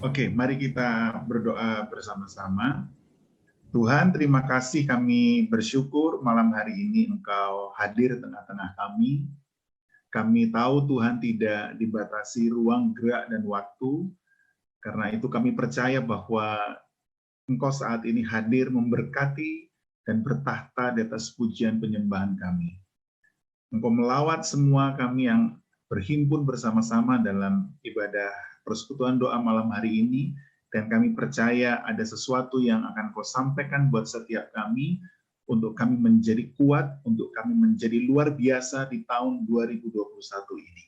Oke, mari kita berdoa bersama-sama. Tuhan, terima kasih, kami bersyukur malam hari ini Engkau hadir tengah-tengah kami. Kami tahu Tuhan tidak dibatasi ruang gerak dan waktu, karena itu kami percaya bahwa Engkau saat ini hadir memberkati dan bertahta di atas pujian penyembahan kami. Engkau melawat semua kami yang berhimpun bersama-sama dalam ibadah persekutuan doa malam hari ini, dan kami percaya ada sesuatu yang akan Kau sampaikan buat setiap kami, untuk kami menjadi kuat, untuk kami menjadi luar biasa di tahun 2021 ini.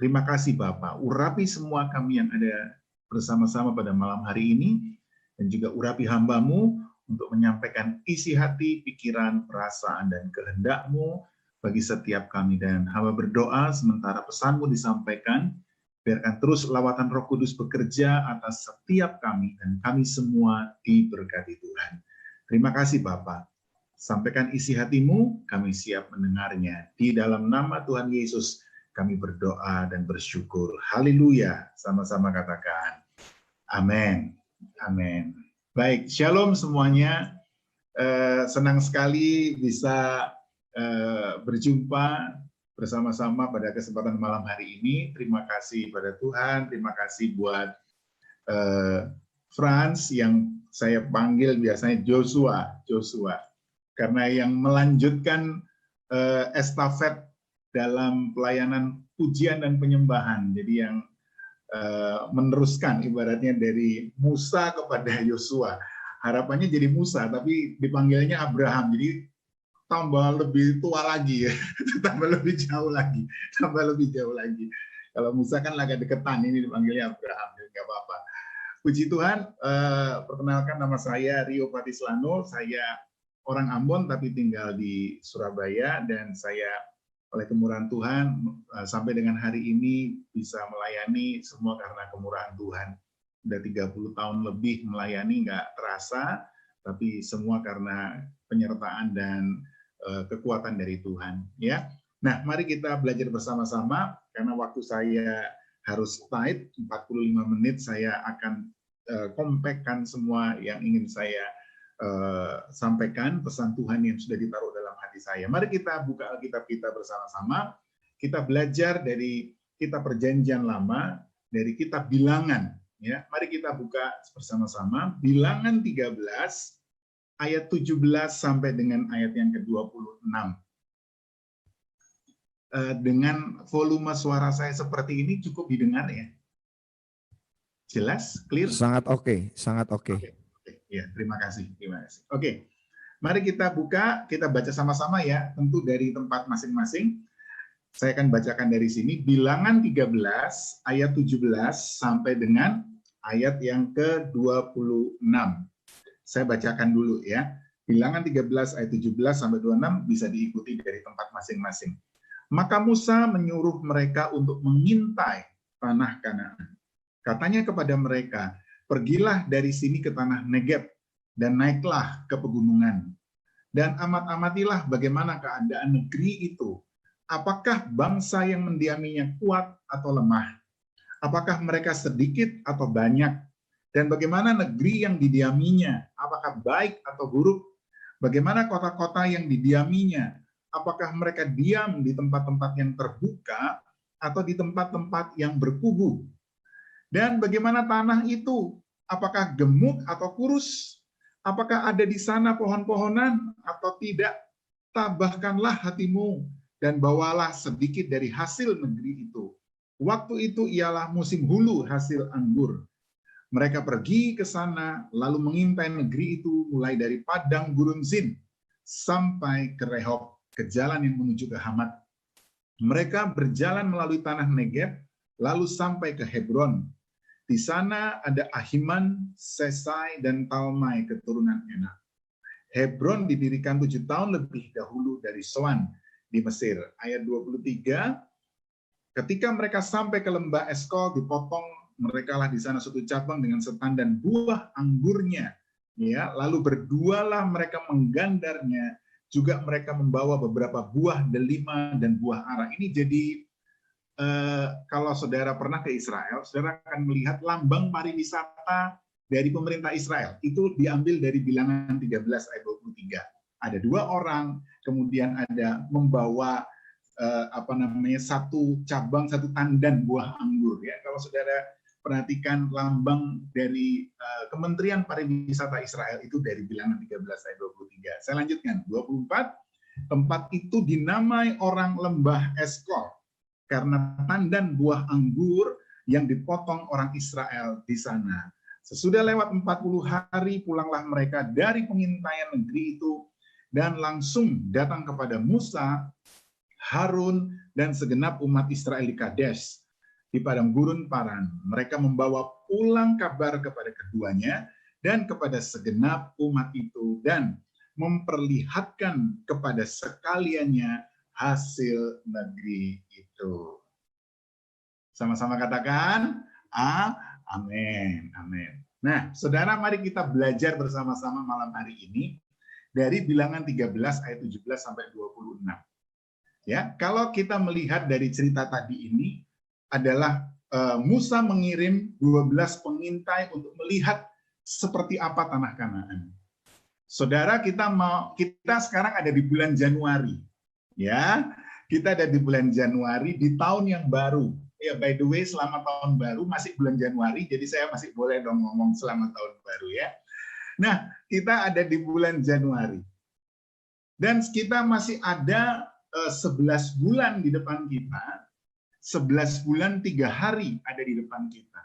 Terima kasih Bapak, urapi semua kami yang ada bersama-sama pada malam hari ini, dan juga urapi hamba-Mu untuk menyampaikan isi hati, pikiran, perasaan, dan kehendak-Mu bagi setiap kami. Dan hamba berdoa sementara pesan-Mu disampaikan, biarkan terus lawatan Roh Kudus bekerja atas setiap kami, dan kami semua diberkati Tuhan. Terima kasih Bapa. Sampaikan isi hati-Mu, kami siap mendengarnya. Di dalam nama Tuhan Yesus kami berdoa dan bersyukur. Haleluya. Sama-sama katakan amin. Amin. Baik, shalom semuanya. Senang sekali bisa berjumpa bersama-sama pada kesempatan malam hari ini. Terima kasih pada Tuhan, terima kasih buat Franz yang saya panggil biasanya Joshua, karena yang melanjutkan estafet dalam pelayanan pujian dan penyembahan. Jadi yang meneruskan ibaratnya dari Musa kepada Yosua. Harapannya jadi Musa, tapi dipanggilnya Abraham. Jadi tambah lebih tua lagi ya, tambah lebih jauh lagi. Kalau Musa kan agak deketan, ini dipanggilnya Abraham, jadi nggak apa-apa. Puji Tuhan, perkenalkan nama saya Rio Patislano, saya orang Ambon tapi tinggal di Surabaya, dan saya oleh kemurahan Tuhan sampai dengan hari ini bisa melayani semua karena kemurahan Tuhan. Udah 30 tahun lebih melayani, nggak terasa, tapi semua karena penyertaan dan kekuatan dari Tuhan. Ya, nah mari kita belajar bersama-sama, karena waktu saya harus tight, 45 menit saya akan compactkan semua yang ingin saya sampaikan, pesan Tuhan yang sudah ditaruh dalam hati saya. Mari kita buka Alkitab kita bersama-sama. Kita belajar dari kitab Perjanjian Lama, dari kitab Bilangan. Ya, mari kita buka bersama-sama. Bilangan 13 ayat 17 sampai dengan ayat yang ke-26. Dengan volume suara saya seperti ini cukup didengar ya? Jelas? Clear? Sangat oke, sangat oke. Ya, terima kasih. Oke, mari kita buka, kita baca sama-sama ya, tentu dari tempat masing-masing. Saya akan bacakan dari sini, Bilangan 13 ayat 17 sampai dengan ayat yang ke-26. Saya bacakan dulu ya. Bilangan 13 ayat 17 sampai 26 bisa diikuti dari tempat masing-masing. Maka Musa menyuruh mereka untuk mengintai tanah Kanaan. Katanya kepada mereka, pergilah dari sini ke tanah Negeb, dan naiklah ke pegunungan. Dan amat-amatilah bagaimana keadaan negeri itu. Apakah bangsa yang mendiaminya kuat atau lemah? Apakah mereka sedikit atau banyak? Dan bagaimana negeri yang didiaminya? Apakah baik atau buruk? Bagaimana kota-kota yang didiaminya? Apakah mereka diam di tempat-tempat yang terbuka atau di tempat-tempat yang berkubu? Dan bagaimana tanah itu? Apakah gemuk atau kurus? Apakah ada di sana pohon-pohonan atau tidak? Tabahkanlah hatimu dan bawalah sedikit dari hasil negeri itu. Waktu itu ialah musim hulu hasil anggur. Mereka pergi ke sana lalu mengintai negeri itu mulai dari padang gurun Zin sampai ke Rehob, ke jalan yang menuju ke Hamat. Mereka berjalan melalui tanah Negeb lalu sampai ke Hebron. Di sana ada Ahiman, Sesai, dan Talmai keturunan Enak. Hebron didirikan 7 tahun lebih dahulu dari Soan di Mesir. Ayat 23, ketika mereka sampai ke lembah Eskol, dipotong merekalah di sana suatu cabang dengan setan dan buah anggurnya. Ya, lalu berdualah mereka menggandarnya. Juga mereka membawa beberapa buah delima dan buah ara. Ini jadi kalau saudara pernah ke Israel, saudara akan melihat lambang pariwisata dari pemerintah Israel. Itu diambil dari Bilangan 13 ayat 23. Ada 2 orang, kemudian ada membawa satu tandan buah anggur. Ya, kalau saudara perhatikan lambang dari Kementerian Pariwisata Israel itu dari Bilangan 13 ayat 23. Saya lanjutkan, 24. Tempat itu dinamai orang lembah Eskol karena tandan buah anggur yang dipotong orang Israel di sana. Sesudah lewat 40 hari pulanglah mereka dari pengintaian negeri itu dan langsung datang kepada Musa, Harun, dan segenap umat Israel di Kadesh di padang gurun Paran. Mereka membawa pulang kabar kepada keduanya dan kepada segenap umat itu dan memperlihatkan kepada sekaliannya hasil negeri itu. Sama-sama katakan, amin, amin. Nah, saudara, mari kita belajar bersama-sama malam hari ini dari Bilangan 13 ayat 17 sampai 26. Ya, kalau kita melihat dari cerita tadi ini adalah Musa mengirim 12 pengintai untuk melihat seperti apa tanah Kanaan. Saudara, kita sekarang ada di bulan Januari. Ya, kita ada di bulan Januari di tahun yang baru. Ya, by the way, selamat tahun baru, masih bulan Januari, jadi saya masih boleh dong ngomong selamat tahun baru ya. Nah, kita ada di bulan Januari. Dan kita masih ada 11 bulan di depan kita. 11 bulan 3 hari ada di depan kita.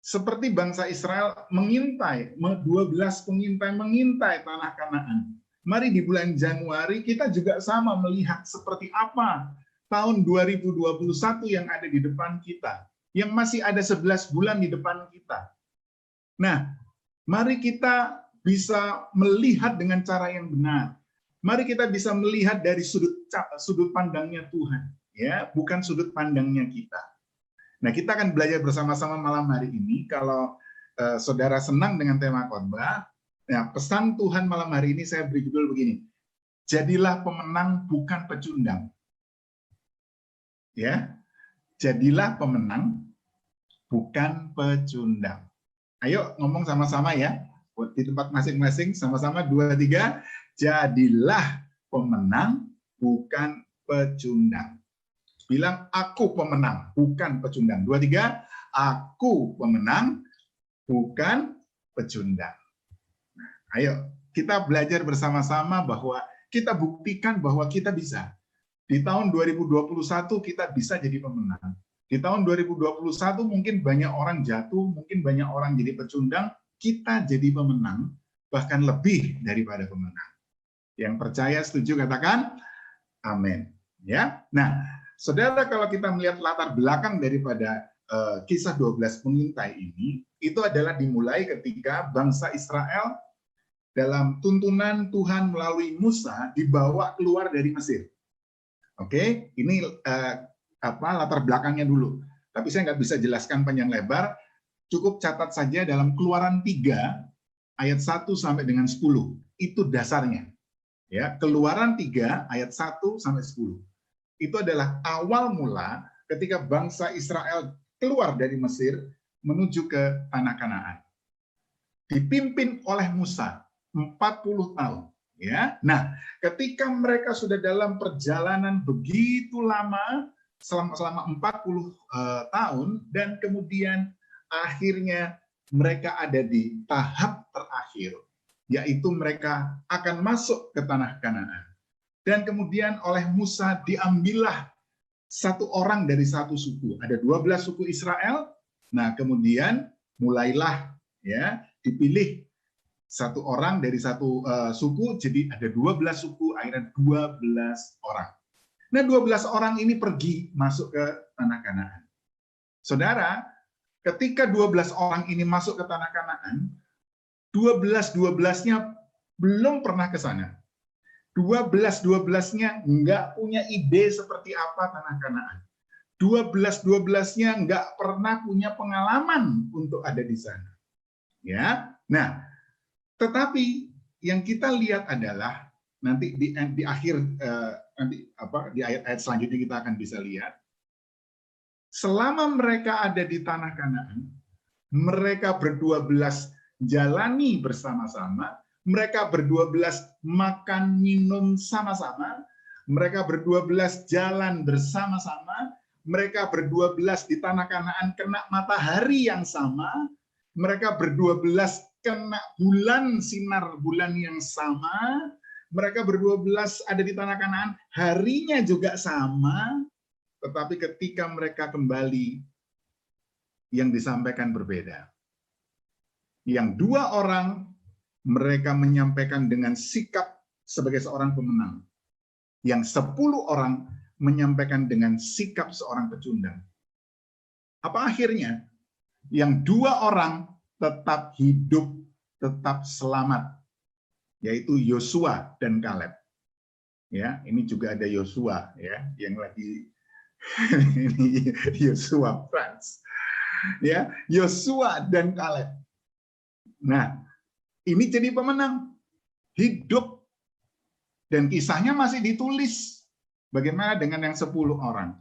Seperti bangsa Israel mengintai, 12 pengintai mengintai tanah Kanaan. Mari di bulan Januari kita juga sama melihat seperti apa tahun 2021 yang ada di depan kita. Yang masih ada 11 bulan di depan kita. Nah, mari kita bisa melihat dengan cara yang benar. Mari kita bisa melihat dari sudut pandangnya Tuhan, ya, bukan sudut pandangnya kita. Nah, kita akan belajar bersama-sama malam hari ini. Kalau saudara senang dengan tema khotbah, nah, pesan Tuhan malam hari ini saya beri judul begini: jadilah pemenang bukan pecundang. Ya, jadilah pemenang bukan pecundang. Ayo ngomong sama-sama ya, di tempat masing-masing, sama-sama 2, 3. Jadilah pemenang bukan pecundang. Bilang, aku pemenang, bukan pecundang. 2, 3, aku pemenang, bukan pecundang. Nah, ayo, kita belajar bersama-sama bahwa kita buktikan bahwa kita bisa. Di tahun 2021 kita bisa jadi pemenang. Di tahun 2021 mungkin banyak orang jatuh, mungkin banyak orang jadi pecundang, kita jadi pemenang, bahkan lebih daripada pemenang. Yang percaya, setuju, katakan amin. Ya, nah, saudara, kalau kita melihat latar belakang daripada kisah 12 pengintai ini, itu adalah dimulai ketika bangsa Israel dalam tuntunan Tuhan melalui Musa dibawa keluar dari Mesir. Oke, ini latar belakangnya dulu. Tapi saya nggak bisa jelaskan panjang lebar, cukup catat saja dalam Keluaran 3 ayat 1 sampai dengan 10. Itu dasarnya. Ya, Keluaran 3 ayat 1 sampai 10. Itu adalah awal mula ketika bangsa Israel keluar dari Mesir menuju ke tanah Kanaan. Dipimpin oleh Musa 40 tahun. Ya, nah, ketika mereka sudah dalam perjalanan begitu lama, selama 40 tahun, dan kemudian akhirnya mereka ada di tahap terakhir, yaitu mereka akan masuk ke tanah Kanaan. Dan kemudian oleh Musa diambillah satu orang dari satu suku. Ada 12 suku Israel. Nah, kemudian mulailah ya dipilih satu orang dari satu suku, jadi ada 12 suku, akhirnya 12 orang. Nah, 12 orang ini pergi masuk ke tanah Kanaan. Saudara, ketika 12 orang ini masuk ke tanah Kanaan, 12-12-nya belum pernah ke sana. 12-12-nya nggak punya ide seperti apa tanah Kanaan. 12-12-nya nggak pernah punya pengalaman untuk ada di sana. Ya, nah, tetapi yang kita lihat adalah nanti di akhir di ayat-ayat selanjutnya kita akan bisa lihat selama mereka ada di tanah Kanaan, mereka berdua belas jalani bersama-sama, mereka berdua belas makan minum sama-sama, mereka berdua belas jalan bersama-sama, mereka berdua belas di tanah Kanaan kena matahari yang sama, mereka berdua belas kena bulan, sinar bulan yang sama, mereka berdua belas ada di tanah Kanaan, harinya juga sama, tetapi ketika mereka kembali, yang disampaikan berbeda. Yang dua orang, mereka menyampaikan dengan sikap sebagai seorang pemenang. Yang 10 orang menyampaikan dengan sikap seorang pecundang. Apa akhirnya? Yang 2 orang tetap hidup, tetap selamat, yaitu Yosua dan Kaleb. Ya, ini juga ada Yosua ya, yang lagi ini Yosua Frans. Ya, Yosua dan Kaleb. Nah, ini jadi pemenang, hidup, dan kisahnya masih ditulis. Bagaimana dengan yang 10 orang?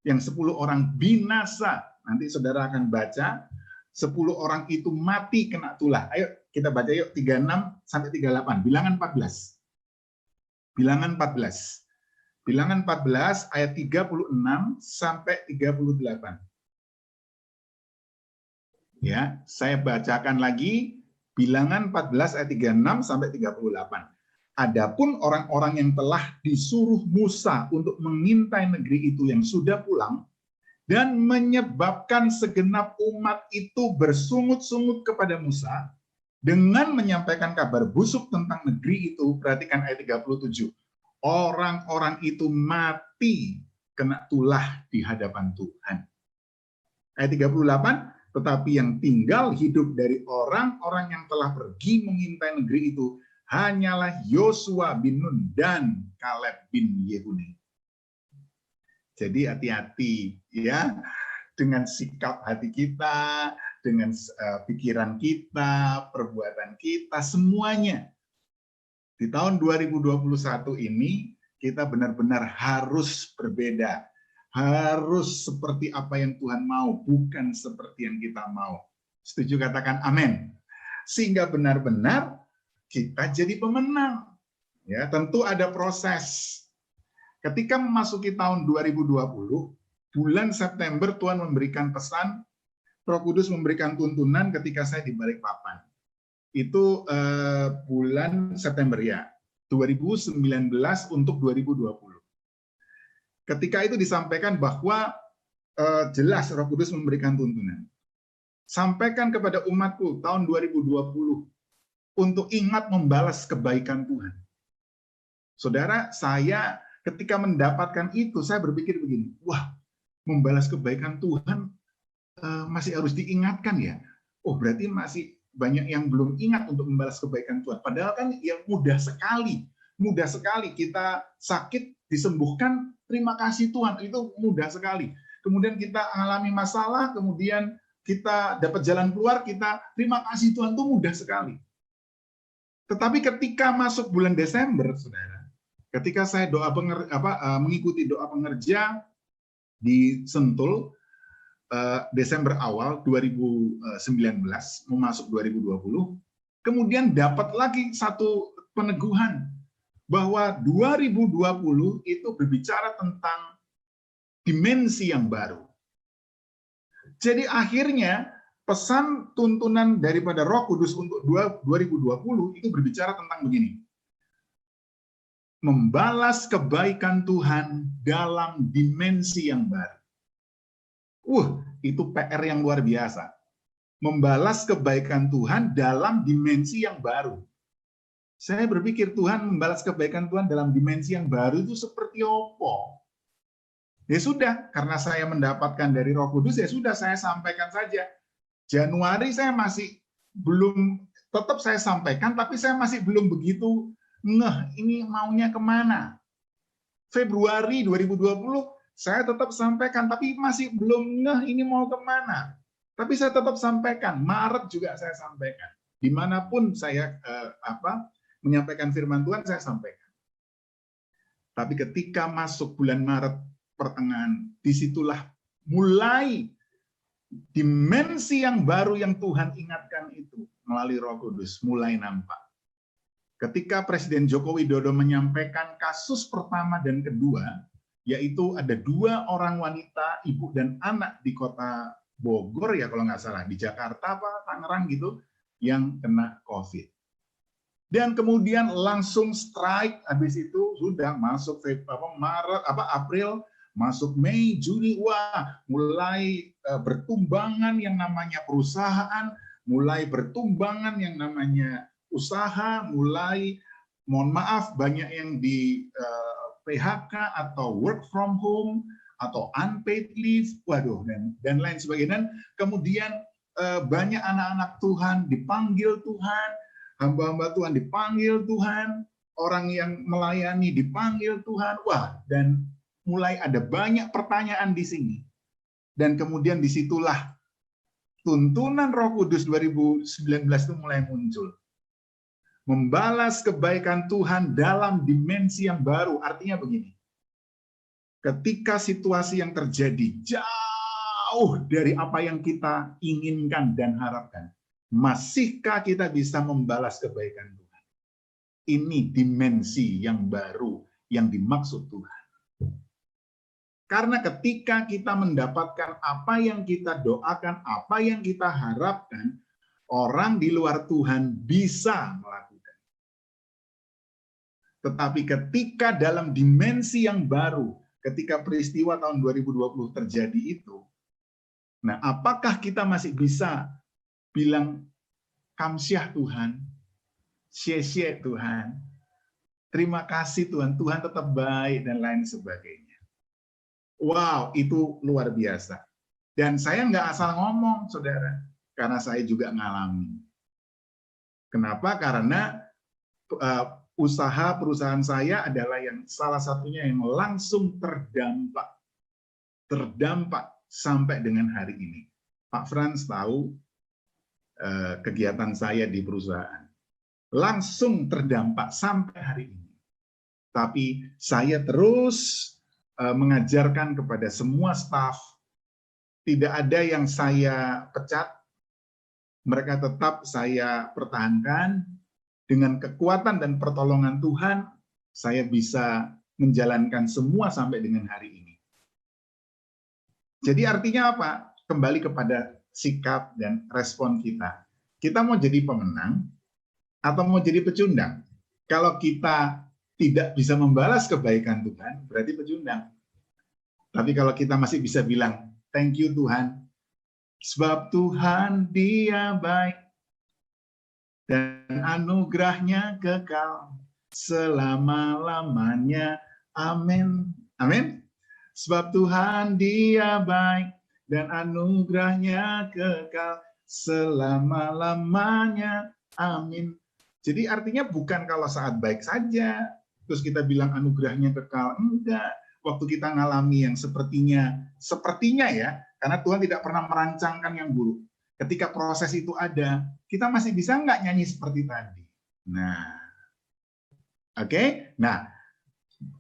Yang 10 orang binasa. Nanti saudara akan baca, 10 orang itu mati kena tulah. Ayo kita baca yuk, 36 sampai 38. Bilangan 14. Bilangan 14. Bilangan 14 ayat 36 sampai 38. Ya, saya bacakan lagi Bilangan 14 ayat 36 sampai 38. Adapun orang-orang yang telah disuruh Musa untuk mengintai negeri itu yang sudah pulang dan menyebabkan segenap umat itu bersungut-sungut kepada Musa dengan menyampaikan kabar busuk tentang negeri itu, perhatikan ayat 37. Orang-orang itu mati kena tulah di hadapan Tuhan. Ayat 38. Tetapi yang tinggal hidup dari orang-orang yang telah pergi mengintai negeri itu hanyalah Yosua bin Nun dan Kaleb bin Yefune. Jadi hati-hati ya dengan sikap hati kita, dengan pikiran kita, perbuatan kita, semuanya. Di tahun 2021 ini kita benar-benar harus berbeda. Harus seperti apa yang Tuhan mau, bukan seperti yang kita mau. Setuju, katakan amin. Sehingga benar-benar kita jadi pemenang. Ya, tentu ada proses. Ketika memasuki tahun 2020, bulan September Tuhan memberikan pesan, Roh Kudus memberikan tuntunan ketika saya di Balikpapan. Itu bulan September ya, 2019 untuk 2020. Ketika itu disampaikan bahwa jelas Roh Kudus memberikan tuntunan. Sampaikan kepada umatku tahun 2020 untuk ingat membalas kebaikan Tuhan. Saudara, saya ketika mendapatkan itu, saya berpikir begini, wah, membalas kebaikan Tuhan masih harus diingatkan ya. Oh, berarti masih banyak yang belum ingat untuk membalas kebaikan Tuhan. Padahal kan yang mudah sekali kita sakit disembuhkan, terima kasih Tuhan, itu mudah sekali. Kemudian kita mengalami masalah, kemudian kita dapat jalan keluar, kita terima kasih Tuhan, itu mudah sekali. Tetapi ketika masuk bulan Desember, saudara, ketika saya mengikuti doa pengerja di Sentul, Desember awal 2019, mau masuk 2020, kemudian dapat lagi satu peneguhan, bahwa 2020 itu berbicara tentang dimensi yang baru. Jadi akhirnya pesan tuntunan daripada Roh Kudus untuk 2020 itu berbicara tentang begini. Membalas kebaikan Tuhan dalam dimensi yang baru. Itu PR yang luar biasa. Membalas kebaikan Tuhan dalam dimensi yang baru. Saya berpikir Tuhan membalas kebaikan Tuhan dalam dimensi yang baru itu seperti apa? Ya sudah, karena saya mendapatkan dari Roh Kudus, ya sudah saya sampaikan saja. Januari saya masih belum, tetap saya sampaikan, tapi saya masih belum begitu ngeh, ini maunya kemana. Februari 2020, saya tetap sampaikan, tapi masih belum ngeh ini mau kemana. Tapi saya tetap sampaikan, Maret juga saya sampaikan. Dimanapun saya menyampaikan firman Tuhan, saya sampaikan. Tapi ketika masuk bulan Maret pertengahan, disitulah mulai dimensi yang baru yang Tuhan ingatkan itu melalui Roh Kudus mulai nampak. Ketika Presiden Joko Widodo menyampaikan kasus pertama dan kedua, yaitu ada 2 orang wanita, ibu dan anak di kota Bogor ya kalau nggak salah, di Jakarta apa Tangerang gitu, yang kena COVID. Dan kemudian langsung strike, habis itu sudah masuk April, masuk Mei, Juni, wah mulai bertumbangan yang namanya perusahaan, mulai bertumbangan yang namanya usaha, mulai mohon maaf banyak yang di PHK atau work from home atau unpaid leave, waduh dan lain sebagainya. Dan kemudian banyak anak-anak Tuhan dipanggil Tuhan, hamba-hamba Tuhan dipanggil Tuhan, orang yang melayani dipanggil Tuhan, wah dan mulai ada banyak pertanyaan di sini. Dan kemudian disitulah tuntunan Roh Kudus 2019 itu mulai muncul. Membalas kebaikan Tuhan dalam dimensi yang baru. Artinya begini, ketika situasi yang terjadi jauh dari apa yang kita inginkan dan harapkan, masihkah kita bisa membalas kebaikan Tuhan? Ini dimensi yang baru yang dimaksud Tuhan. Karena ketika kita mendapatkan apa yang kita doakan, apa yang kita harapkan, orang di luar Tuhan bisa melakukan. Tetapi ketika dalam dimensi yang baru, ketika peristiwa tahun 2020 terjadi itu, nah apakah kita masih bisa bilang, kamsyah Tuhan, xie-xie Tuhan, terima kasih Tuhan, Tuhan tetap baik, dan lain sebagainya. Wow, itu luar biasa. Dan saya nggak asal ngomong, saudara, karena saya juga ngalamin. Kenapa? Karena usaha perusahaan saya adalah yang salah satunya yang langsung terdampak sampai dengan hari ini. Pak Frans tahu kegiatan saya di perusahaan. Langsung terdampak sampai hari ini. Tapi saya terus mengajarkan kepada semua staf, tidak ada yang saya pecat, mereka tetap saya pertahankan, dengan kekuatan dan pertolongan Tuhan, saya bisa menjalankan semua sampai dengan hari ini. Jadi artinya apa? Kembali kepada sikap dan respon kita. Kita mau jadi pemenang atau mau jadi pecundang? Kalau kita tidak bisa membalas kebaikan Tuhan, berarti pecundang. Tapi kalau kita masih bisa bilang, thank you Tuhan, sebab Tuhan Dia baik, dan anugerahnya kekal selama-lamanya. Amin. Amin. Sebab Tuhan Dia baik, dan anugerahnya kekal selama-lamanya. Amin. Jadi artinya bukan kalau saat baik saja, terus kita bilang anugerahnya kekal. Enggak. Waktu kita ngalami yang sepertinya ya, karena Tuhan tidak pernah merancangkan yang buruk. Ketika proses itu ada, kita masih bisa nggak nyanyi seperti tadi? Nah, oke. Nah,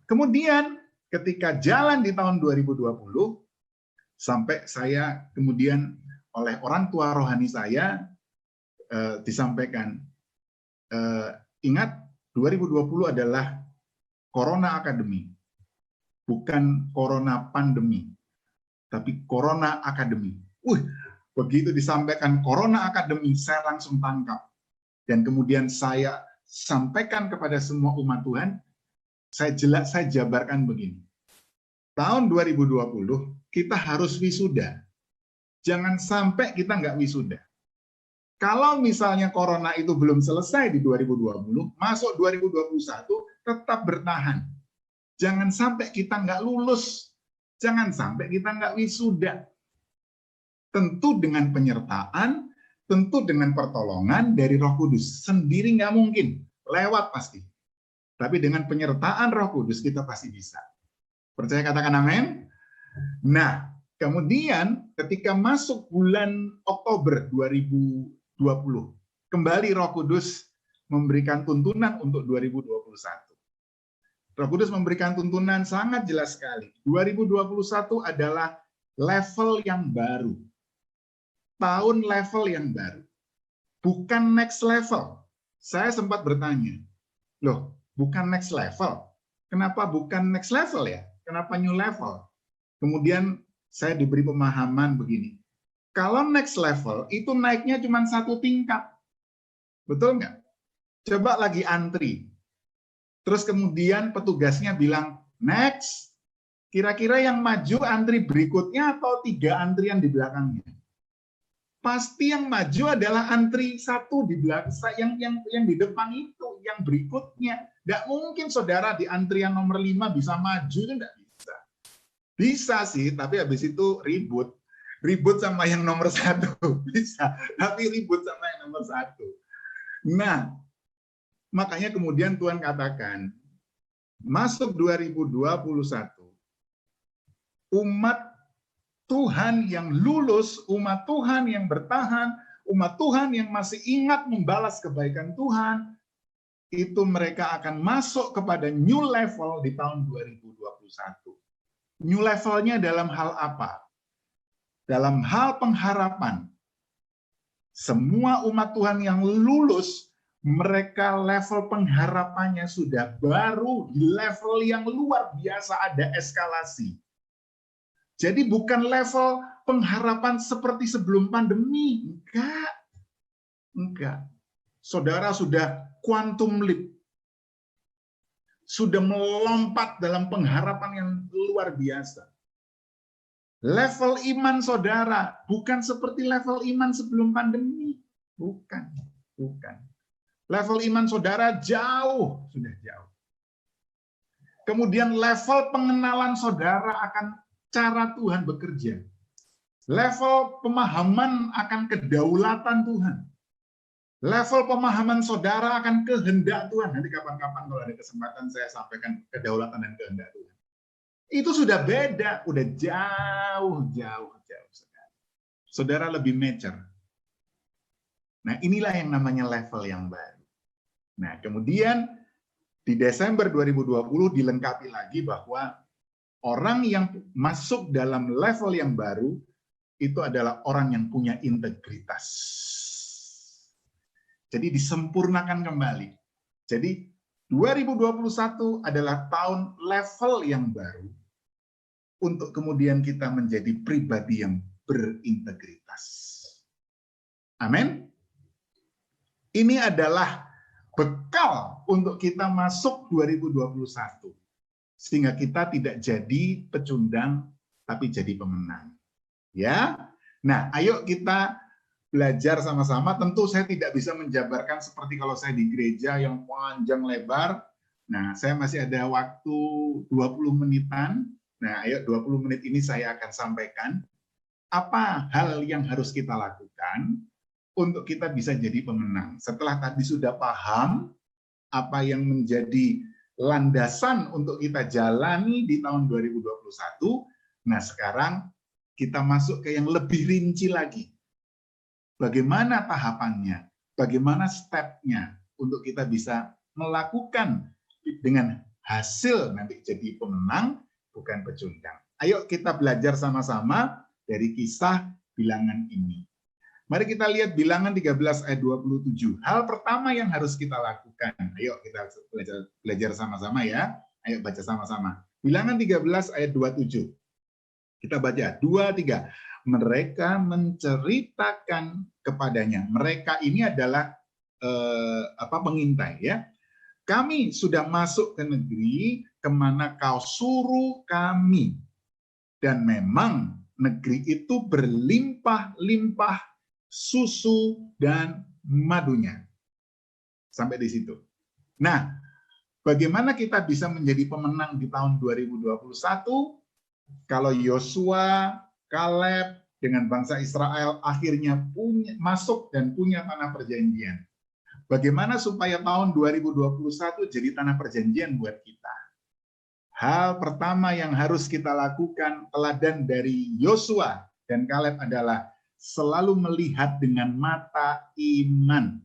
kemudian ketika jalan di tahun 2020, sampai saya kemudian oleh orang tua rohani saya disampaikan, ingat 2020 adalah Corona Academy. Bukan Corona Pandemi, tapi Corona Academy. Begitu disampaikan Corona Academy, saya langsung tangkap. Dan kemudian saya sampaikan kepada semua umat Tuhan, saya jabarkan begini. Tahun 2020, kita harus wisuda. Jangan sampai kita nggak wisuda. Kalau misalnya Corona itu belum selesai di 2020, masuk 2021, tetap bertahan. Jangan sampai kita nggak lulus. Jangan sampai kita nggak wisuda. Tentu dengan penyertaan, tentu dengan pertolongan dari Roh Kudus. Sendiri nggak mungkin, lewat pasti. Tapi dengan penyertaan Roh Kudus kita pasti bisa. Percaya katakan amin? Nah, kemudian ketika masuk bulan Oktober 2020, kembali Roh Kudus memberikan tuntunan untuk 2021. Roh Kudus memberikan tuntunan sangat jelas sekali. 2021 adalah level yang baru. Tahun level yang baru. Bukan next level. Saya sempat bertanya, loh, bukan next level. Kenapa bukan next level ya? Kenapa new level? Kemudian saya diberi pemahaman begini. Kalau next level, itu naiknya cuma 1 tingkat. Betul nggak? Coba lagi antri. Terus kemudian petugasnya bilang, next. Kira-kira yang maju antri berikutnya atau 3 antrian di belakangnya? Pasti yang maju adalah antri 1 di belakang, yang di depan itu, yang berikutnya. Nggak mungkin saudara di antrian nomor 5 bisa maju, itu nggak bisa. Bisa sih, tapi habis itu ribut. Ribut sama yang nomor 1. Bisa, tapi ribut sama yang nomor 1. Nah, makanya kemudian Tuhan katakan, masuk 2021, umat Tuhan yang lulus, umat Tuhan yang bertahan, umat Tuhan yang masih ingat membalas kebaikan Tuhan, itu mereka akan masuk kepada new level di tahun 2021. New levelnya dalam hal apa? Dalam hal pengharapan. Semua umat Tuhan yang lulus, mereka level pengharapannya sudah baru di level yang luar biasa, ada eskalasi. Jadi bukan level pengharapan seperti sebelum pandemi. Enggak. Saudara sudah quantum leap. Sudah melompat dalam pengharapan yang luar biasa. Level iman saudara bukan seperti level iman sebelum pandemi. Bukan. Level iman saudara jauh, sudah jauh. Kemudian level pengenalan saudara akan cara Tuhan bekerja. Level pemahaman akan kedaulatan Tuhan. Level pemahaman saudara akan kehendak Tuhan. Nanti kapan-kapan kalau ada kesempatan saya sampaikan kedaulatan dan kehendak Tuhan. Itu sudah beda, udah jauh sekali. Saudara lebih mature. Nah, inilah yang namanya level yang baru. Nah, kemudian di Desember 2020 dilengkapi lagi bahwa orang yang masuk dalam level yang baru itu adalah orang yang punya integritas. Jadi disempurnakan kembali. Jadi 2021 adalah tahun level yang baru untuk kemudian kita menjadi pribadi yang berintegritas. Amin. Ini adalah bekal untuk kita masuk 2021. Sehingga kita tidak jadi pecundang, tapi jadi pemenang. Ya, nah ayo kita belajar sama-sama. Tentu saya tidak bisa menjabarkan seperti kalau saya di gereja yang panjang lebar. Nah, saya masih ada waktu 20 menitan. Nah, ayo 20 menit ini saya akan sampaikan apa hal yang harus kita lakukan untuk kita bisa jadi pemenang. Setelah tadi sudah paham apa yang menjadi landasan untuk kita jalani di tahun 2021, nah sekarang kita masuk ke yang lebih rinci lagi. Bagaimana tahapannya? Bagaimana stepnya untuk kita bisa melakukan dengan hasil nanti jadi pemenang, bukan pecundang. Ayo kita belajar sama-sama dari kisah bilangan ini. Mari kita lihat bilangan 13 ayat 27. Hal pertama yang harus kita lakukan. Ayo kita belajar sama-sama ya. Ayo baca sama-sama. Bilangan 13 ayat 27. Kita baca 2, 3. Mereka menceritakan kepadanya. Mereka ini adalah pengintai ya. Kami sudah masuk ke negeri kemana kau suruh kami. Dan memang negeri itu berlimpah-limpah susu dan madunya. Sampai di situ. Nah, bagaimana kita bisa menjadi pemenang di tahun 2021 kalau Yosua, Kaleb dengan bangsa Israel akhirnya masuk dan punya tanah perjanjian? Bagaimana supaya tahun 2021 jadi tanah perjanjian buat kita? Hal pertama yang harus kita lakukan, teladan dari Yosua dan Kaleb adalah selalu melihat dengan mata iman.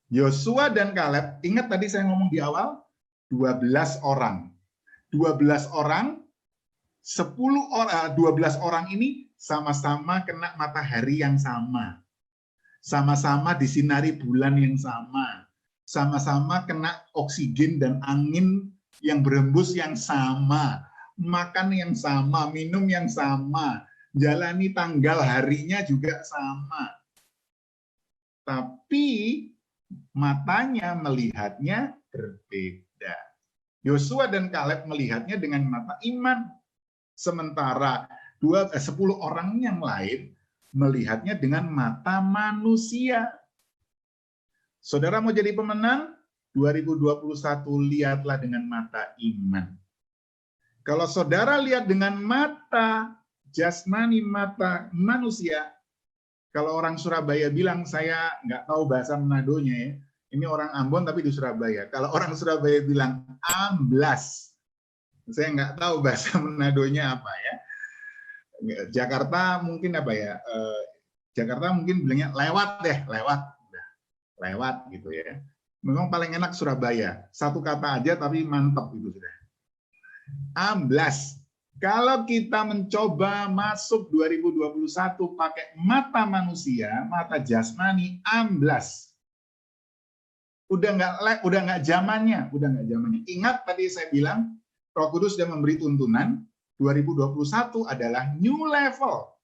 Yosua dan Kaleb, ingat tadi saya ngomong di awal, 12 orang. 12 orang 12 orang ini sama-sama kena matahari yang sama. Sama-sama disinari bulan yang sama. Sama-sama kena oksigen dan angin yang berembus yang sama. Makan yang sama, minum yang sama. Jalani tanggal harinya juga sama. Tapi matanya melihatnya berbeda. Yosua dan Kaleb melihatnya dengan mata iman. Sementara 10 orang yang lain melihatnya dengan mata manusia. Saudara mau jadi pemenang? 2021 lihatlah dengan mata iman. Kalau saudara lihat dengan mata jasmani, mata manusia, kalau orang Surabaya bilang, saya nggak tahu bahasa Manadonya ya, ini orang Ambon tapi di Surabaya. Kalau orang Surabaya bilang amblas, saya nggak tahu bahasa Manadonya apa ya. Jakarta mungkin apa ya? Jakarta mungkin bilangnya lewat deh, lewat gitu ya. Memang paling enak Surabaya, satu kata aja tapi mantap gitu sudah. Amblas. Kalau kita mencoba masuk 2021 pakai mata manusia, mata jasmani, amblas. Udah nggak zamannya. Ingat tadi saya bilang Roh Kudus sudah memberi tuntunan 2021 adalah new level.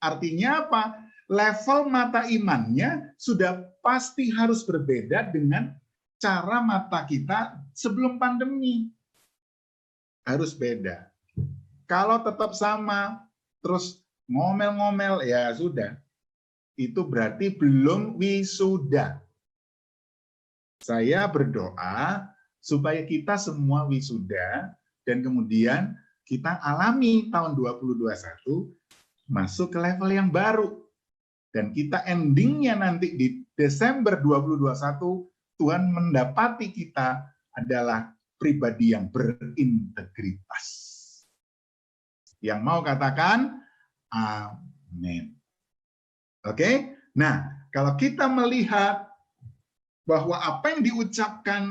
Artinya apa? Level mata imannya sudah pasti harus berbeda dengan cara mata kita sebelum pandemi. Harus beda. Kalau tetap sama, terus ngomel-ngomel, ya sudah. Itu berarti belum wisuda. Saya berdoa supaya kita semua wisuda, dan kemudian kita alami tahun 2021 masuk ke level yang baru. Dan kita endingnya nanti di Desember 2021, Tuhan mendapati kita adalah pribadi yang berintegritas. Yang mau katakan, amin. Oke? Nah, kalau kita melihat bahwa apa yang diucapkan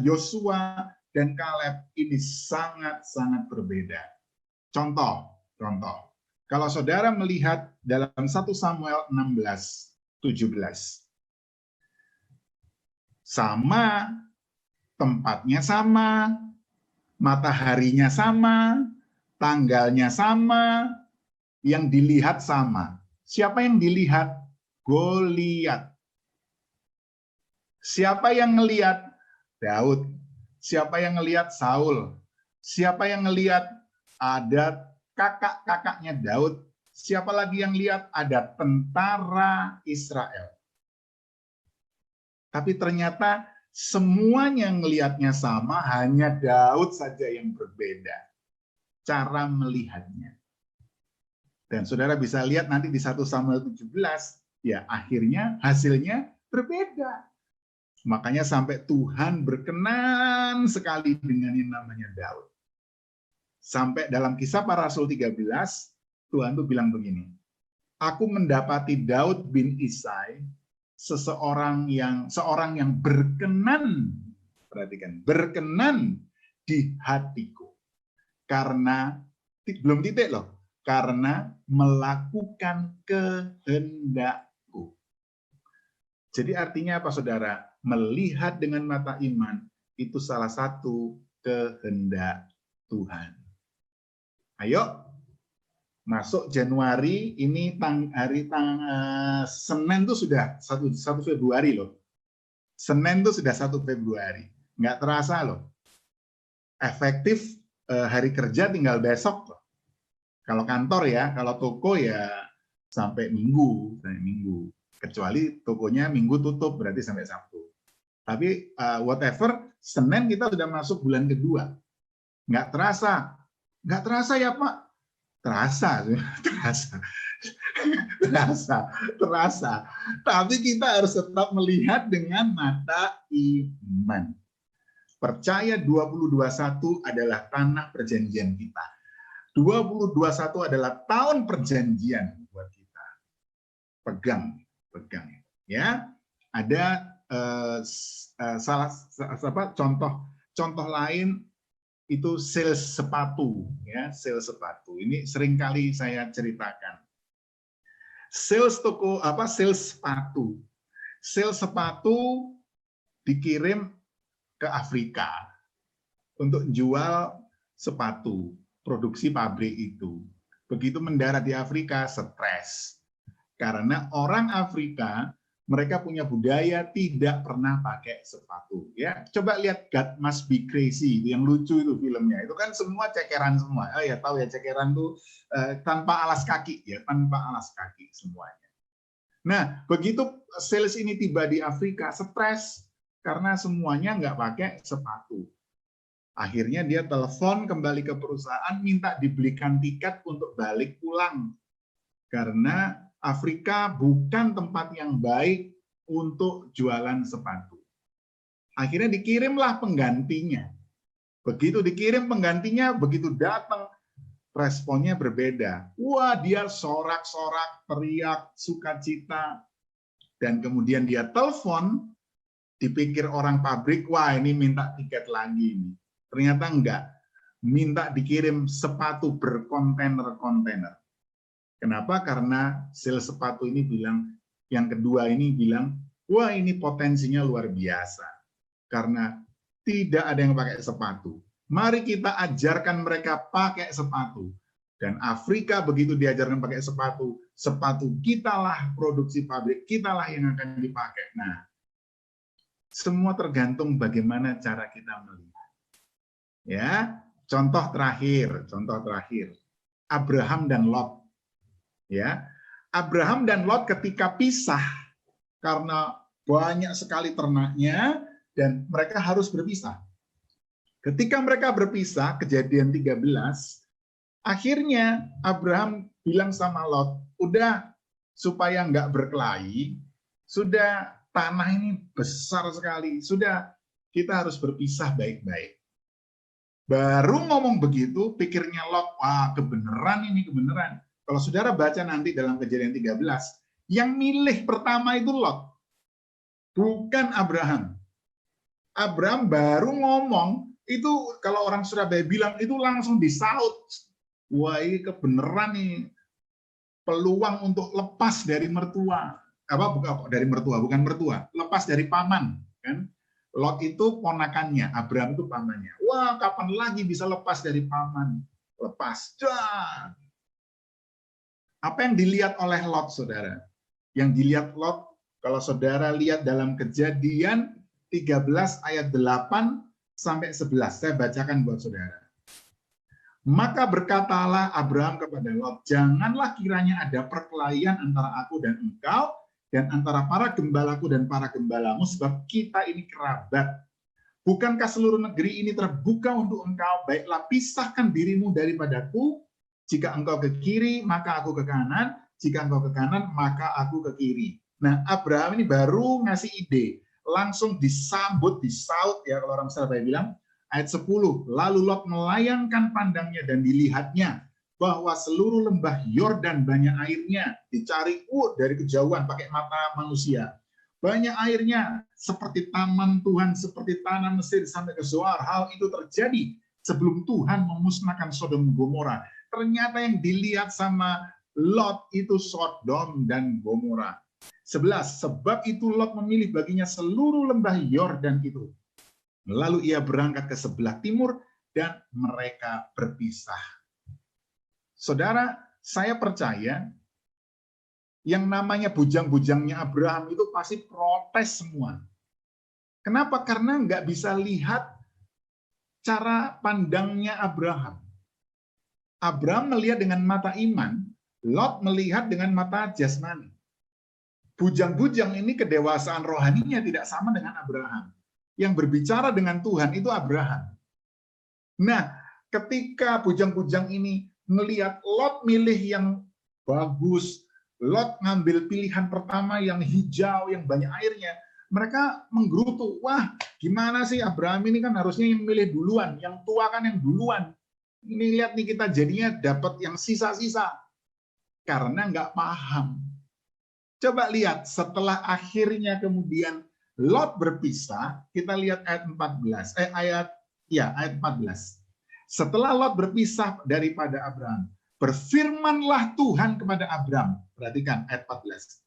Yosua dan Kaleb ini sangat-sangat berbeda. Contoh. Kalau saudara melihat dalam 1 Samuel 16:17, sama, tempatnya sama, mataharinya sama, tanggalnya sama, yang dilihat sama. Siapa yang dilihat? Goliat. Siapa yang ngelihat? Daud. Siapa yang ngelihat? Saul. Siapa yang ngelihat? Ada kakak-kakaknya Daud. Siapa lagi yang lihat? Ada tentara Israel. Tapi ternyata semuanya ngelihatnya sama, hanya Daud saja yang berbeda cara melihatnya. Dan saudara bisa lihat nanti di 1 Samuel 17, ya akhirnya hasilnya berbeda. Makanya sampai Tuhan berkenan sekali dengan yang namanya Daud. Sampai dalam Kisah Para Rasul 13, Tuhan tuh bilang begini, aku mendapati Daud bin Isai, seorang yang berkenan, perhatikan, berkenan di hatiku. Karena, belum titik loh, karena melakukan kehendakku. Jadi artinya apa saudara? Melihat dengan mata iman, itu salah satu kehendak Tuhan. Ayo, masuk Januari, ini Senin itu sudah 1 Februari loh. Senin itu sudah 1 Februari. Nggak terasa loh. Efektif hari kerja tinggal besok loh. Kalau kantor ya, kalau toko ya sampai Minggu. Kecuali tokonya Minggu tutup, berarti sampai Sabtu. Tapi whatever, Senin kita sudah masuk bulan kedua. Nggak terasa. Nggak terasa ya Pak? Terasa. Tapi kita harus tetap melihat dengan mata iman. Percaya 2021 adalah tanah perjanjian kita. 2021 adalah tahun perjanjian buat kita. Pegang ya. Ada contoh lain itu sales sepatu, ya, sales sepatu. Ini seringkali saya ceritakan. Sales toko apa? Sales sepatu. Sales sepatu dikirim ke Afrika untuk jual sepatu, produksi pabrik itu. Begitu mendarat di Afrika, stres. Karena orang Afrika mereka punya budaya tidak pernah pakai sepatu. Ya, coba lihat God Must Be Crazy, itu yang lucu itu filmnya. Itu kan semua cekeran semua. Oh ya tahu ya cekeran tuh tanpa alas kaki ya, tanpa alas kaki semuanya. Nah, begitu sales ini tiba di Afrika, stres karena semuanya nggak pakai sepatu. Akhirnya dia telepon kembali ke perusahaan, minta dibelikan tiket untuk balik pulang. Karena Afrika bukan tempat yang baik untuk jualan sepatu. Akhirnya dikirimlah penggantinya. Begitu dikirim penggantinya, begitu datang, responnya berbeda. Wah, dia sorak-sorak, teriak, sukacita. Dan kemudian dia telepon, dipikir orang pabrik, wah ini minta tiket lagi nih. Ternyata enggak. Minta dikirim sepatu berkontainer-kontainer. Kenapa? Karena sales sepatu ini bilang, yang kedua ini bilang, wah ini potensinya luar biasa. Karena tidak ada yang pakai sepatu. Mari kita ajarkan mereka pakai sepatu. Dan Afrika begitu diajarkan pakai sepatu, sepatu kitalah produksi pabrik, kitalah yang akan dipakai. Nah, semua tergantung bagaimana cara kita melihat. Ya, contoh terakhir. Abraham dan Lot. Ya, Abraham dan Lot ketika pisah karena banyak sekali ternaknya dan mereka harus berpisah. Ketika mereka berpisah, Kejadian 13, akhirnya Abraham bilang sama Lot, udah supaya nggak berkelahi, sudah tanah ini besar sekali, sudah kita harus berpisah baik-baik. Baru ngomong begitu, pikirnya Lot, wah kebenaran ini, kebenaran. Kalau saudara baca nanti dalam Kejadian 13, yang milih pertama itu Lot, bukan Abraham. Abraham baru ngomong, itu kalau orang Surabaya bilang, itu langsung disaut. Wah ini kebenaran nih, peluang untuk lepas dari mertua. Bukan dari mertua, bukan mertua, lepas dari paman. Kan? Lot itu ponakannya, Abraham itu pamannya. Wah kapan lagi bisa lepas dari paman? Lepas. Dah. Apa yang dilihat oleh Lot, saudara? Yang dilihat Lot, kalau saudara lihat dalam Kejadian 13 ayat 8 sampai 11, saya bacakan buat saudara. Maka berkatalah Abraham kepada Lot, janganlah kiranya ada perkelahian antara aku dan engkau, dan antara para gembalaku dan para gembalamu, sebab kita ini kerabat. Bukankah seluruh negeri ini terbuka untuk engkau? Baiklah, pisahkan dirimu daripadaku. Jika engkau ke kiri, maka aku ke kanan. Jika engkau ke kanan, maka aku ke kiri. Nah, Abraham ini baru ngasih ide. Langsung disambut, disaut, ya kalau orang Surabaya bilang, ayat 10. Lalu Lot melayangkan pandangnya dan dilihatnya bahwa seluruh lembah Yordan banyak airnya. Dicari dari kejauhan pakai mata manusia. Banyak airnya, seperti taman Tuhan, seperti tanah Mesir sampai ke Zoar. Hal itu terjadi sebelum Tuhan memusnahkan Sodom Gomora. Ternyata yang dilihat sama Lot itu Sodom dan Gomora. 11. Sebab itu Lot memilih baginya seluruh lembah Yordan itu. Lalu ia berangkat ke sebelah timur dan mereka berpisah. Saudara, saya percaya yang namanya bujang-bujangnya Abraham itu pasti protes semua. Kenapa? Karena nggak bisa lihat cara pandangnya Abraham. Abraham melihat dengan mata iman, Lot melihat dengan mata jasmani. Bujang-bujang ini kedewasaan rohaninya tidak sama dengan Abraham. Yang berbicara dengan Tuhan itu Abraham. Nah, ketika bujang-bujang ini melihat Lot milih yang bagus, Lot ngambil pilihan pertama yang hijau, yang banyak airnya, mereka menggerutu, wah gimana sih Abraham ini kan harusnya yang milih duluan, yang tua kan yang duluan. Ini lihat nih kita jadinya dapat yang sisa-sisa. Karena nggak paham. Coba lihat setelah akhirnya kemudian Lot berpisah, kita lihat ayat 14. Ayat 14. Setelah Lot berpisah daripada Abraham, berfirmanlah Tuhan kepada Abraham. Perhatikan ayat 14.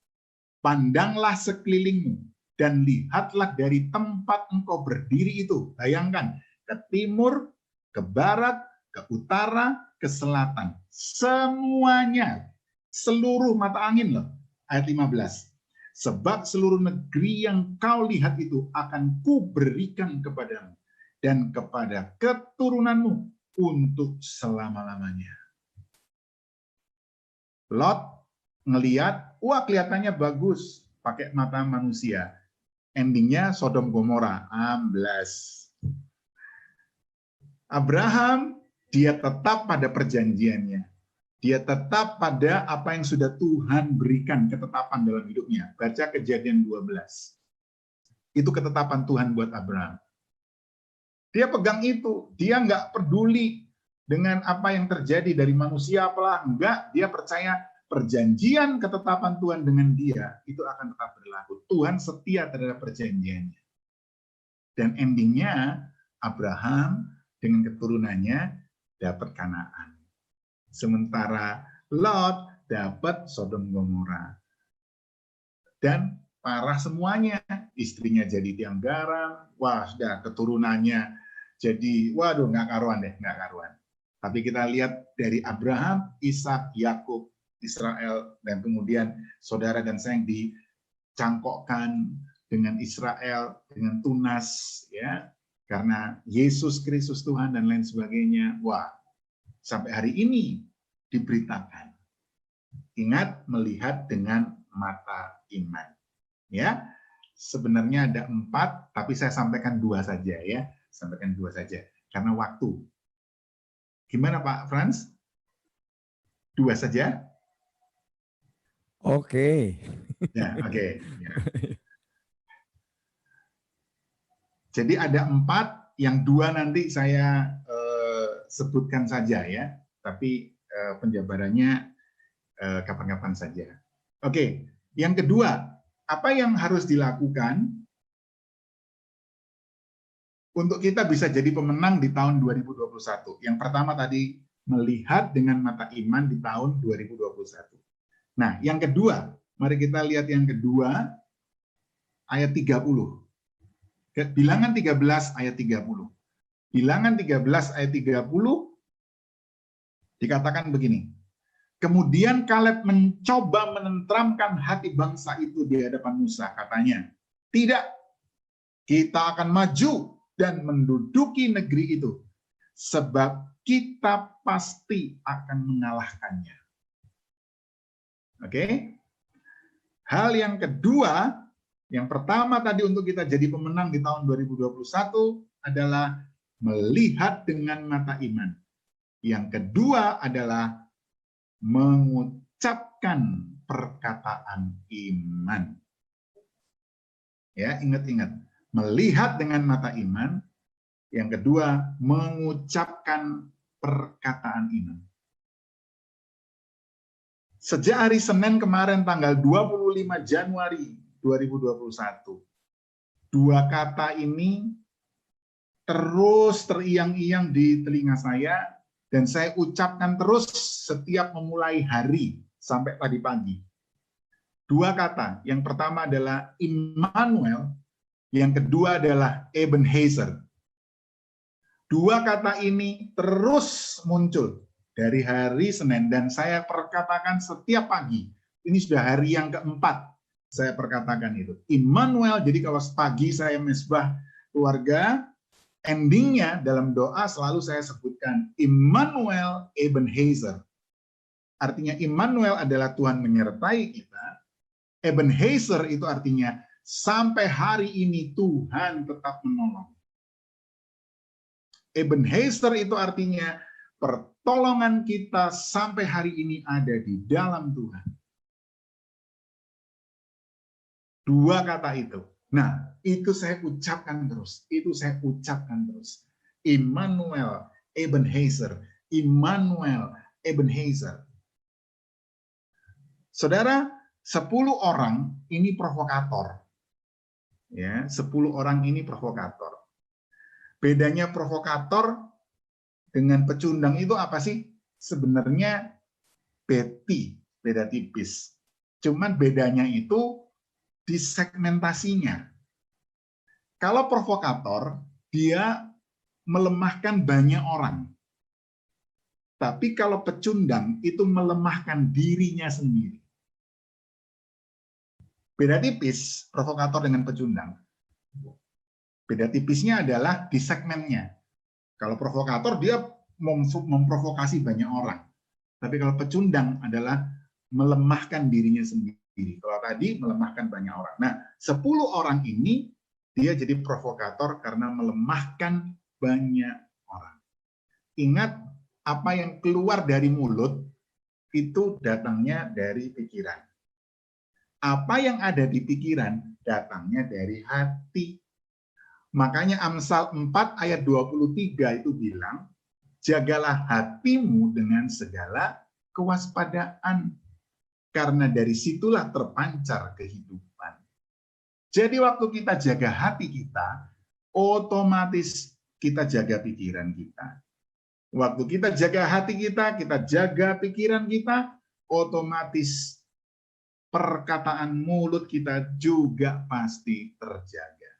Pandanglah sekelilingmu dan lihatlah dari tempat engkau berdiri itu. Bayangkan, ke timur, ke barat, ke utara, ke selatan. Semuanya, seluruh mata angin loh. Ayat 15. Sebab seluruh negeri yang kau lihat itu akan kuberikan kepadamu dan kepada keturunanmu untuk selama-lamanya. Lot ngelihat, wah kelihatannya bagus pakai mata manusia. Endingnya Sodom Gomora, amblas. Abraham, dia tetap pada perjanjiannya. Dia tetap pada apa yang sudah Tuhan berikan ketetapan dalam hidupnya. Baca Kejadian 12. Itu ketetapan Tuhan buat Abraham. Dia pegang itu, dia nggak peduli dengan apa yang terjadi dari manusia apalah, enggak, dia percaya perjanjian ketetapan Tuhan dengan dia itu akan tetap berlaku. Tuhan setia terhadap perjanjiannya. Dan endingnya Abraham dengan keturunannya dapat Kanaan. Sementara Lot dapat Sodom Gomora. Dan parah semuanya, istrinya jadi tiang garam, wah sudah keturunannya jadi, waduh nggak karuan deh, nggak karuan. Tapi kita lihat dari Abraham, Ishak, Yakub, Israel, dan kemudian saudara dan saya yang dicangkokkan dengan Israel, dengan tunas, ya, karena Yesus Kristus Tuhan dan lain sebagainya. Wah, sampai hari ini diberitakan. Ingat, melihat dengan mata iman. Ya, sebenarnya ada 4, tapi saya sampaikan 2 saja ya, sampaikan 2 saja karena waktu. Gimana Pak Frans? 2 saja? Oke. Ya, oke. Ya. Jadi ada 4, yang 2 nanti saya sebutkan saja ya, tapi penjabarannya kapan-kapan saja. Oke, yang kedua, apa yang harus dilakukan untuk kita bisa jadi pemenang di tahun 2021? Yang pertama tadi, melihat dengan mata iman di tahun 2021. Nah, yang kedua, mari kita lihat yang kedua, ayat 30. Bilangan 13 ayat 30. Bilangan 13 ayat 30 dikatakan begini. Kemudian Kaleb mencoba menenteramkan hati bangsa itu di hadapan Musa. Katanya, tidak, kita akan maju dan menduduki negeri itu, sebab kita pasti akan mengalahkannya. Oke? Hal yang kedua, yang pertama tadi untuk kita jadi pemenang di tahun 2021 adalah melihat dengan mata iman. Yang kedua adalah mengucapkan perkataan iman. Ya, ingat-ingat. Melihat dengan mata iman. Yang kedua, mengucapkan perkataan iman. Sejak hari Senin kemarin tanggal 25 Januari 2021, 2 kata ini terus teriang-iang di telinga saya, dan saya ucapkan terus setiap memulai hari sampai tadi pagi. 2 kata, yang pertama adalah Immanuel, yang kedua adalah Ebenezer. 2 kata ini terus muncul dari hari Senin, dan saya perkatakan setiap pagi. Ini sudah hari yang keempat saya perkatakan itu. Immanuel, jadi kalau pagi saya mesbah keluarga, endingnya dalam doa selalu saya sebutkan Immanuel Ebenezer. Artinya Immanuel adalah Tuhan menyertai kita. Ebenezer itu artinya sampai hari ini Tuhan tetap menolong. Ebenezer itu artinya pertolongan kita sampai hari ini ada di dalam Tuhan. 2 kata itu. Nah, itu saya ucapkan terus. Itu saya ucapkan terus. Immanuel Ebenezer. Immanuel Ebenezer. Saudara, 10 orang ini provokator. Ya, 10 orang ini provokator. Bedanya provokator dengan pecundang itu apa sih? Sebenarnya beda tipis. Cuman bedanya itu di segmentasinya. Kalau provokator, dia melemahkan banyak orang. Tapi kalau pecundang, itu melemahkan dirinya sendiri. Beda tipis provokator dengan pecundang. Beda tipisnya adalah di segmennya. Kalau provokator, dia memprovokasi banyak orang. Tapi kalau pecundang adalah melemahkan dirinya sendiri. Kalau tadi melemahkan banyak orang. Nah, 10 orang ini dia jadi provokator karena melemahkan banyak orang. Ingat, apa yang keluar dari mulut itu datangnya dari pikiran. Apa yang ada di pikiran datangnya dari hati. Makanya Amsal 4 ayat 23 itu bilang, jagalah hatimu dengan segala kewaspadaan, karena dari situlah terpancar kehidupan. Jadi waktu kita jaga hati kita, otomatis kita jaga pikiran kita. Waktu kita jaga hati kita jaga pikiran kita, otomatis perkataan mulut kita juga pasti terjaga.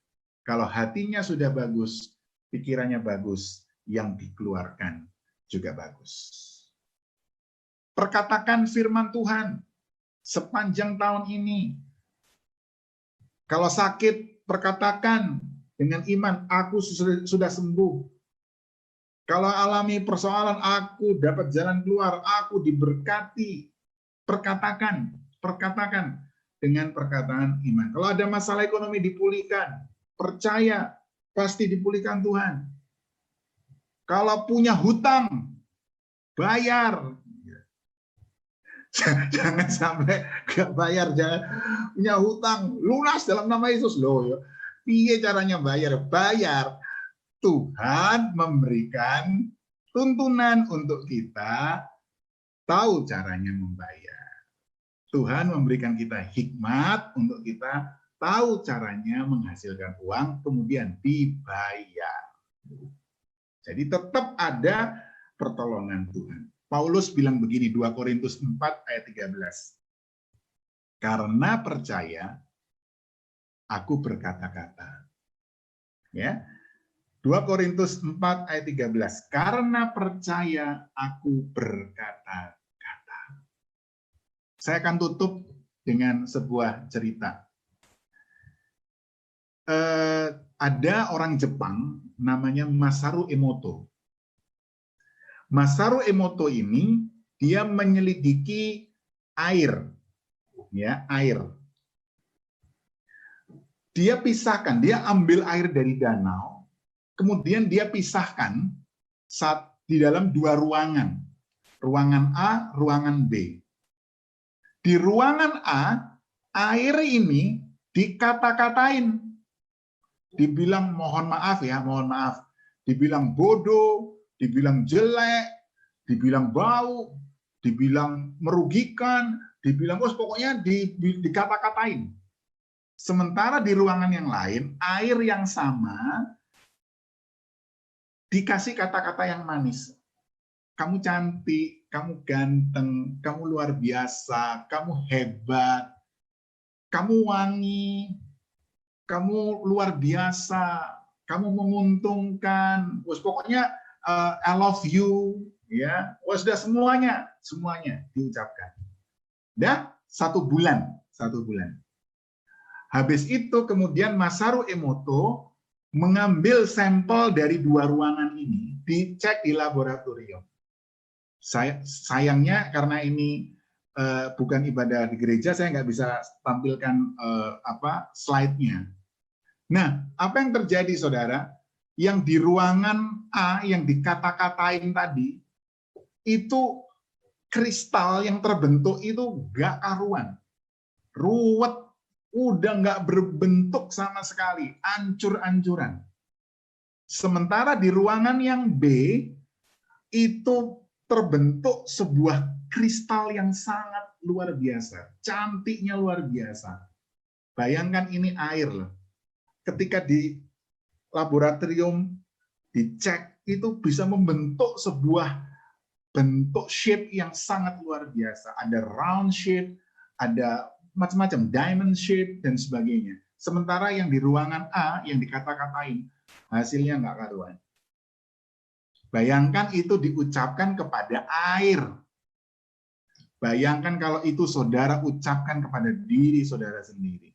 Kalau hatinya sudah bagus, pikirannya bagus, yang dikeluarkan juga bagus. Perkatakan firman Tuhan sepanjang tahun ini. Kalau sakit, perkatakan dengan iman, aku sudah sembuh. Kalau alami persoalan, aku dapat jalan keluar, aku diberkati. Perkatakan dengan perkataan iman. Kalau ada masalah ekonomi, dipulihkan. Percaya, pasti dipulihkan Tuhan. Kalau punya hutang, bayar. Jangan sampai nggak bayar, jangan punya hutang, lunas dalam nama Yesus. Loh, ya. Piye caranya bayar? Bayar. Tuhan memberikan tuntunan untuk kita tahu caranya membayar. Tuhan memberikan kita hikmat untuk kita tahu caranya menghasilkan uang, kemudian dibayar. Jadi tetap ada pertolongan Tuhan. Paulus bilang begini, 2 Korintus 4 ayat 13. Karena percaya, aku berkata-kata. Ya, 2 Korintus 4 ayat 13. Karena percaya, aku berkata-kata. Saya akan tutup dengan sebuah cerita. Ada orang Jepang namanya Masaru Emoto. Masaru Emoto ini dia menyelidiki air, ya, air. Dia pisahkan, dia ambil air dari danau, kemudian dia pisahkan di dalam 2 ruangan, ruangan A, ruangan B. Di ruangan A, air ini dikata-katain, dibilang mohon maaf ya, mohon maaf, dibilang bodoh, dibilang jelek, dibilang bau, dibilang merugikan, dibilang pokoknya dikata-katain. Sementara di ruangan yang lain, air yang sama dikasih kata-kata yang manis. Kamu cantik, kamu ganteng, kamu luar biasa, kamu hebat, kamu wangi, kamu luar biasa, kamu menguntungkan, pokoknya I love you, ya, sudah semuanya diucapkan. Dah 1 bulan. Habis itu kemudian Masaru Emoto mengambil sampel dari 2 ruangan ini, dicek di laboratorium. Sayangnya karena ini bukan ibadah di gereja, saya nggak bisa tampilkan slide-nya. Nah, apa yang terjadi, saudara? Yang di ruangan A yang dikata-katain tadi, itu kristal yang terbentuk itu nggak karuan. Ruwet, udah nggak berbentuk sama sekali, ancur-ancuran. Sementara di ruangan yang B, itu terbentuk sebuah kristal yang sangat luar biasa. Cantiknya luar biasa. Bayangkan ini air loh. Ketika di laboratorium dicek, itu bisa membentuk sebuah bentuk shape yang sangat luar biasa. Ada round shape, ada macam-macam, diamond shape, dan sebagainya. Sementara yang di ruangan A, yang dikata-katain, hasilnya nggak karuan. Bayangkan itu diucapkan kepada air. Bayangkan kalau itu saudara ucapkan kepada diri saudara sendiri.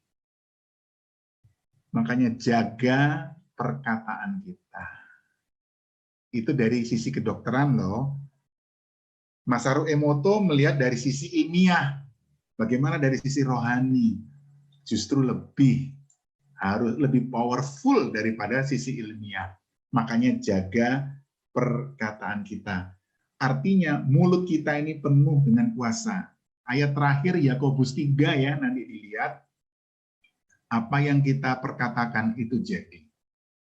Makanya jaga perkataan kita. Itu dari sisi kedokteran loh. Masaru Emoto melihat dari sisi ilmiah. Bagaimana dari sisi rohani? Justru harus lebih powerful daripada sisi ilmiah. Makanya jaga perkataan kita. Artinya mulut kita ini penuh dengan kuasa. Ayat terakhir Yakobus 3 ya, nanti dilihat. Apa yang kita perkatakan itu jadi.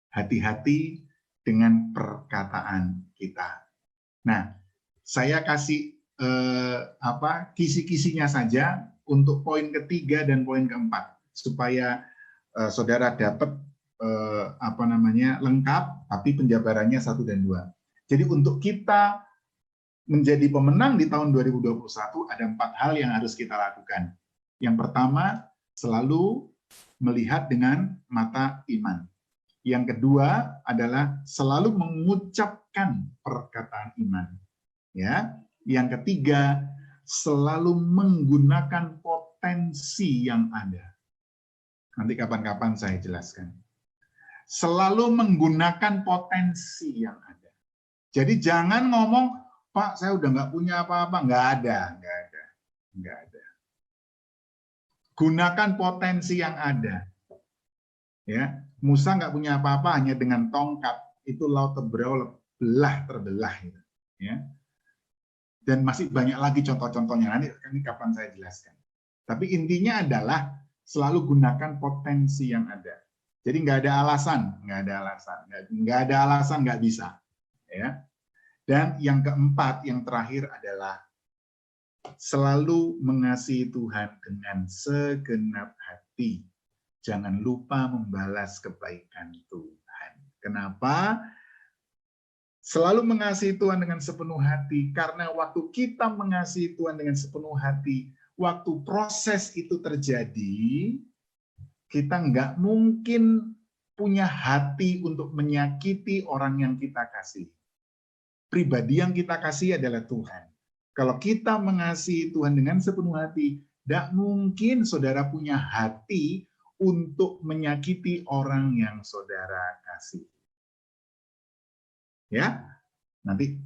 Hati-hati dengan perkataan kita. Nah, saya kasih kisi-kisinya saja untuk poin ketiga dan poin keempat supaya saudara dapat lengkap, tapi penjabarannya 1 dan 2. Jadi untuk kita menjadi pemenang di tahun 2021 ada 4 hal yang harus kita lakukan. Yang pertama, selalu melihat dengan mata iman. Yang kedua adalah selalu mengucapkan perkataan iman. Ya, yang ketiga selalu menggunakan potensi yang ada. Nanti kapan-kapan saya jelaskan. Selalu menggunakan potensi yang ada. Jadi jangan ngomong, Pak, saya udah nggak punya apa-apa. Nggak ada. Gunakan potensi yang ada. Ya, Musa nggak punya apa-apa, hanya dengan tongkat. Itu laut terbelah. Gitu. Ya. Dan masih banyak lagi contoh-contohnya. Nanti kapan saya jelaskan. Tapi intinya adalah selalu gunakan potensi yang ada. Jadi nggak ada alasan, nggak bisa. Ya. Dan yang keempat, yang terakhir adalah selalu mengasihi Tuhan dengan segenap hati. Jangan lupa membalas kebaikan Tuhan. Kenapa? Selalu mengasihi Tuhan dengan sepenuh hati, karena waktu kita mengasihi Tuhan dengan sepenuh hati, waktu proses itu terjadi, kita nggak mungkin punya hati untuk menyakiti orang yang kita kasih. Pribadi yang kita kasih adalah Tuhan. Kalau kita mengasihi Tuhan dengan sepenuh hati, tidak mungkin saudara punya hati untuk menyakiti orang yang saudara kasih. Ya, nanti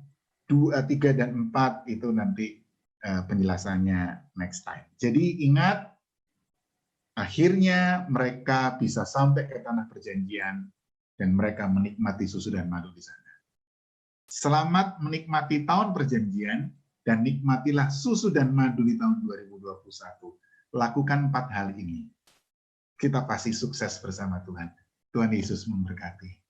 2, 3, dan 4 itu nanti penjelasannya next time. Jadi ingat, akhirnya mereka bisa sampai ke tanah perjanjian dan mereka menikmati susu dan madu di sana. Selamat menikmati tahun perjanjian dan nikmatilah susu dan madu di tahun 2021. Lakukan 4 hal ini. Kita pasti sukses bersama Tuhan. Tuhan Yesus memberkati.